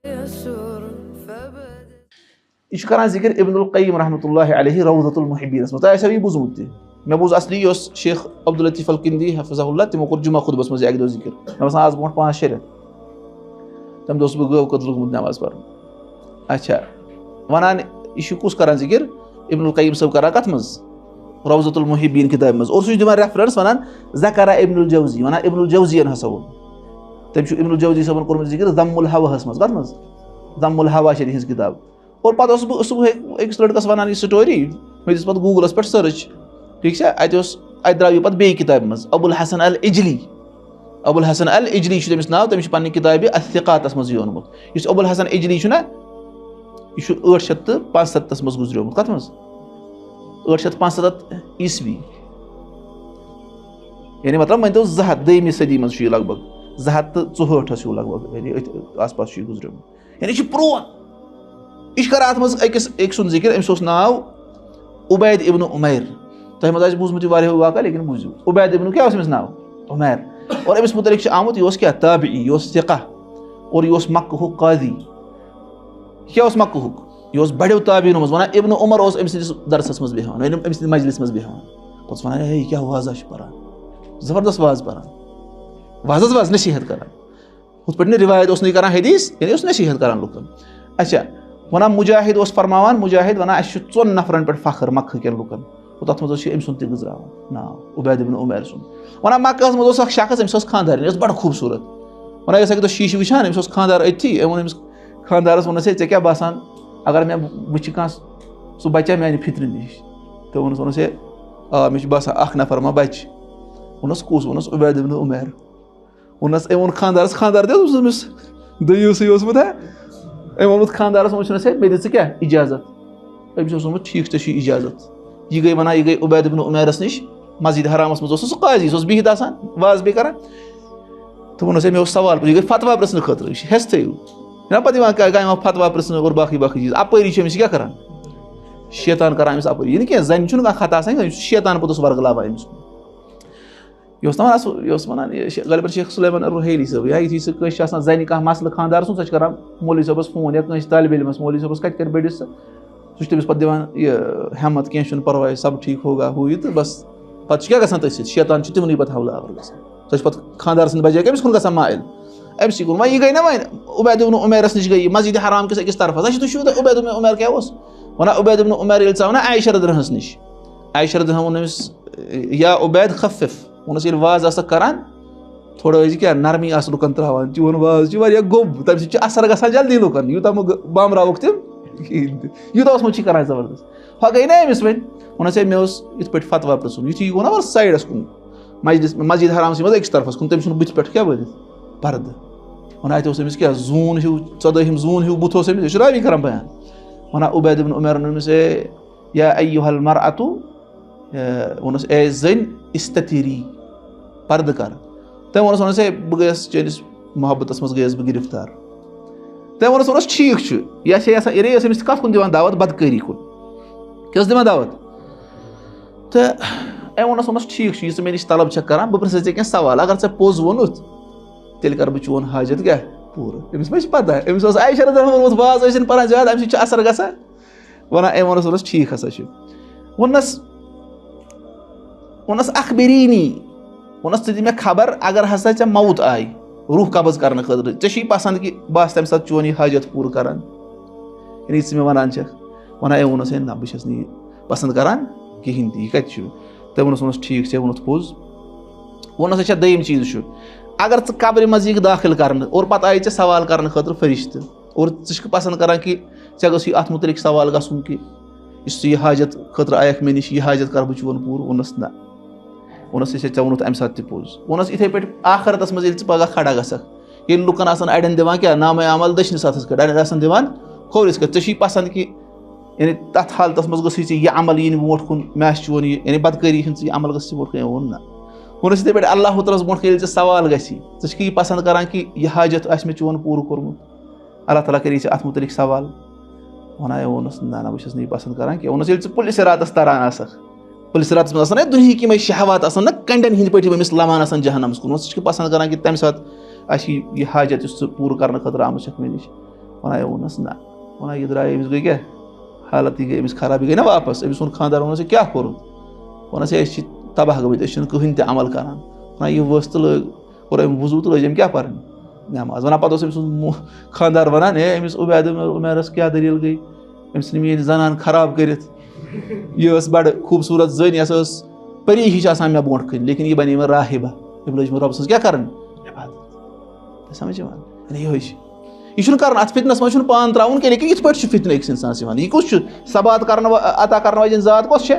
यह करान जिक्र इब्नुल क़य्यिम रहमतुल्लाहि अलैहि रौज़तुल मुहिब्बीन तह आसो यह बोझमुत मे बोझ असली शेख अब्दुल लतीफ़ अल किंदी हफ़िज़हुल्लाह तमो कोर जुमा खुतबस मज एक दो जिक्र मे बसान आज ब्रोट 5-6 रेत तम दोस बह गव कत लोगमुत नमाज पर अच्छा वनान यह कुस करान जिक्र इब्नुल क़य्यिम सब करा कत मज रौज़तुल मुहिब्बीन किताब मज और सह दिवान रेफरेंस वनान ज़करा इब्नुल जौज़ी वनान इब्नुल जौज़ीयन हसा वोन तम इब्नुल जौज़ी सबन कोरमुत जिक्र ज़म्मुल हवाहस मज कत मज ज़म्मुल हवा शरी हिंस किताब और पता सुबह अकिस लड़कस वनान यह स्टोरी मे दिस पे गूगलस पे सर्च ठीक है अत द्राव पे बे किताब मज अबुल हसन अल इजली तमिस नाव तमिस पन्ने किताब अत्थिक़ातस मज ओनमुत इस अबुल हसन इजली ना यह 875 मज गुजरियोमुत कत मज 875 ईस्वी यानी मतलब मन तो 200 सदी मज लगभग 264 लगभग यानी आस पास गुजरियोमुत यानी प्रोन यह कर अत मज अकिस सुन जिक्र अमिस नाव उबैद इब्न उमैर तह मज बूझमुत वाक़ा लेकिन बूझू उबैद इब्न क्या नाव उमैर और अमिस मुतलिक आमुत यह क्या ताबई यह सिक़ा और यह मक्हुक काजी क्या मक्हुक यह बड़ो ताबीन मज वन इब्न उमर अमिस दरसस मज बेहान अमिस मजलिस मज बेहान पस वन हे क्या वाजा पारान जबरदस्त वाज पारान वाजस नसीहत करान हुत पे रिवायत नहीं करान हदीस यानी नसीहत करान लुकन अच्छा वन मुजाहिद फरमावान मुजाहिद वन 4 नफरन पे फख्र मक्ह के लुकन तथ मज अम सुन गुजरान नाव उबैद इब्न उमैर सुन वन मक्ह मज शख्स अमिस खानदार बड़ खूबसूरत वन अगर शीश वुचान अमिस खानदार अथी वो अमिस खानदारस वोनस ऐ क्या बासान अगर मे वुच कह सह बचा माने फित्र नश तो वोनस आ मे बासान अख नफर मा बच वोनस कुस वोनस उबैद इब्न उमैर वोनस वो खानदारस खानदार अमिस दयूसै ओसमुत है वोनमुत खानदारस वोनस मे दिस क्या इजाजत अमिस वोनमुत ठीक चे इजाजत यह गई वन यह गई उबैद इब्न उमैरस नश मस्जिद हरामस मज सह काजी सह बिहित आसान वाज बे करान तो वोनस मे सवाल यह गई फतवा प्रश्न खतर हेस थो ना पे क्या फतवा प्रश्न और बाकी चीज अपरी क्या करान शैतान करान अमिस अपरी यह जन चुन खत आसान शैतान पोतस वर्गलावान अमिस यह वन गलबर शेख सुलेमान रुहैली सब या यु सह जन कह मसल खानदार सुन सह करान मौलवी साहबस फोन या तालिब इलमस मौलवी साहबस कत कर बड़िस सह तमिस पे दिवान यह हिम्मत कह परवाह सब ठीक होगा हु यह तो बस पे क्या गसान तथ शैतान तिमन पे हमलावर गसान सह पे खानदार सद बजाय कमिस कुन गसान माइल अमिस कुन वह गई ना वन उबैद इब्न उमैरस नश गई मस्जिद हराम किस अकिस तरफ तुम उबैद इब्न उमैर क्या वन उबैद इब्न उमैर ये वन आयशा रज़ियल्लाहु अन्हा नश आयशा रज़ियल्लाहु अन्हा अमिस या उबैद खफ़िफ़ वोनस ये वाज क्या थोड़ा क्या नरमी लुकन त्रावान चोन वाज गोब तम असर गसान जल्दी लुकन यूत बामरावुक तम यूत करान जबरदस्त वह गई ना अमिस वोनस मे इत पे फतवा पृछुन यु वो ना साइडस कुन मस्जिद हराम मज अकिस तरफस कुन तमिस बुथ पे क्या वरित पर्द वन अमिस क्या जून हूँ 14 जून हूँ बुथ अमिस रावी करान बयान वन उबैद इब्न उमैर अमिस या अय्युहल मरअतु वोनस ए जन इस्ततीरी पर्द कर तम वोनस बह गयस चैनिस मोहब्बत मज गयस बह गिरफ्तार तम वोनस ठीक यह अमिस कत कुन दिवान दावत बदकारी कुन क्या दिवान दावत तो अम वोनस ठीक यह मे नश तलब करान बह पृछे क्या सवाल अगर ऐ पोज वोनुत तेल कर चोन हाजत क्या पूर अमिस मा पता अमिस आयशा रज़ियल्लाहु अन्हा वाज पान ज्यादा अमि असर गसान वन वोनस ठीक हसा वोनस अखबरीनी वोनस दी मे खबर अगर हसा ऐ मौत आई रूह कब्ज कर खतर ऐ पसंद कि बस तम सात चोन यह हाजत पूर करान यानी मे वन वन वोनस ना बस पसंद करान कहें यह कत तम वोनस ठीक ऐ वोनुत पोज वोनस दयम चीज अगर कब्र मज यह दाखिल कर और पत आई सवाल कर खतर फरिश्त और पसंद करान कि गो अत मुतलिक सवाल गसन कि यह हाजत खतर आयक मे नश यह हाजत कर चोन पूर वोनस ना वोनस ऐ वोनुत अम सात पोज वोनस इथे पे आखरतस मज पगह खड़ा गसक ये लुकन अड़न दिवान क्या नाम अमल दशनस हथस कट अड़न दिवान खोवरिस कट ऐ पसंद कि यानी तथ हालत मज गई यह अमल यी ब्रोट कुन मे चोन यानी बदकारी हंस यह अमल गो ब्रोट वोन ना वोनस इथे पे अल्लाह तआला ब्रोट ये सवाल गि पसंद करान कि यह हाजत आ मे चोन पूर कोर्मुत अल्लाह ताला कर अत मुतलिक सवाल वन वोनस ना ना बस नहीं पसंद करान कि वोनस पुलिस रातस तरान पुलिस रातस मज दुनिया की शहवात ना कंडन हंद पे अमिस लमान जहनमस कुन पसंद करान कि तम सात यह हाजत पूर कर खतर आम मे नश वनान वोनस ना वनान यह द्राय अमिस गई क्या हालत गई अमिस खराब गई ना वापस अमिस वोन खानदार वोनस क्या कोरुत वनस तबाह गमत कहीं ते अमल करान वनान यह वस तो लग कोर अम वजू तो लज क्या पर नमाज वनान पे अमिस खानदार वनान है अमिस उमैरस क्या दलील गई अमिस मेन जनान खराब कर यह बड़ खूबसूरत जन यस परी हिश मे ब्रोट कन लेकिन यह बने राहिबा अम लज रब सज क्या कर समझ यह कर अत फितनस मज पान त्राउन क्या लेकिन ये फितन अक्स इंसान यह कुछ सबात कर अता कर वजन जात कस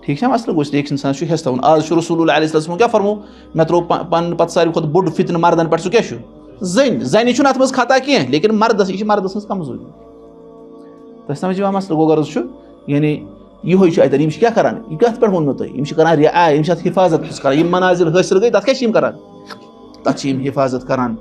ठीक है मसल गोस एक इंसान हेस थवन आज रसूल क्या फरमो मे त्रो पन पे सारे खुद बोड़ फितन मर्दन पे क्या जन जन अत मज खता कह लेकिन मर्दस यह मर्द सज कमजोरी तो समझ मसल गो गर्ज यानी यह अतन क्या करान यह कत पे वो तुम कर रिया हिफाजत कर मनाजिल हासिल गई तथ क्या कर तथ हिफाजत करान